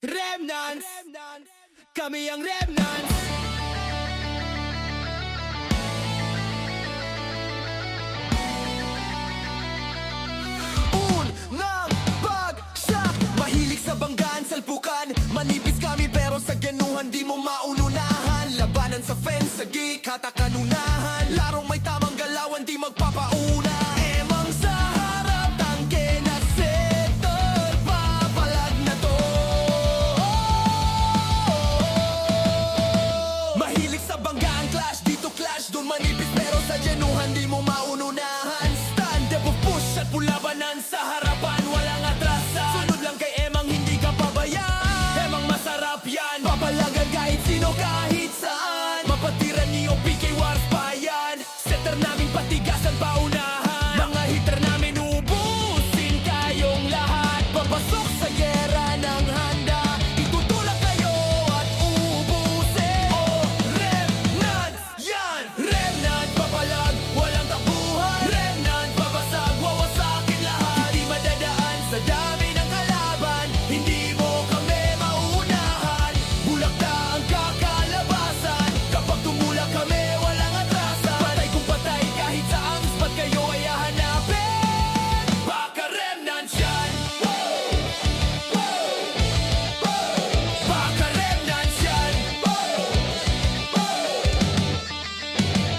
Remnants, kami ang Remnants. Unang bagsak, mahilig sa banggaan, salpukan. Manipis kami pero sa genuhan di mo maununahan. Labanan sa fence, sagi, katakanunahan. Larong may tamang galawan, di magpapauna. Emang sa harap, tangke na settle, papalag na to. Mahilig sa banggaan, clash, dito clash, dun manipis pero sa genuhan di mo maununahan. Stand up, push at pulabanan sa harapan, walang atrasan. Sunod lang kay Emang, hindi ka pabayaan. Emang masarap yan, papalagan kahit sino, kahit saan. Mapatiran niyo PK Wars pa yan. Setter namin patigasan paunahan. Mga hitter namin ubusin kayong lahat. Papasok sa gera ng handa, itutulak kayo at ubusin. Oh, Remnants, yan! Remnant, papalag, walang takbuhan. Remnant, babasag, wawasakin lahat. Hindi madadaan sa dami ng kalaban. Hindi mo kami maunahan. Bulakta ang kakalabasan. Kapag tumulak kami, walang atrasan. Patay kung patay, kahit sa ang spot kayo ay hahanapin. Baka Remnants yan. Baka Remnants yan.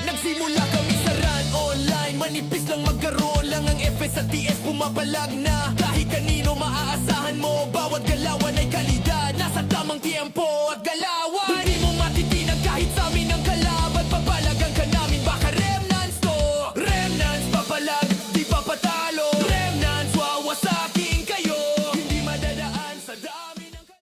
Nagsimula kami sa run online. Manipis lang magkaroon lang ang FS at TS pumapalag na. Kahit kanino maaasahan mo, bawat galawan ay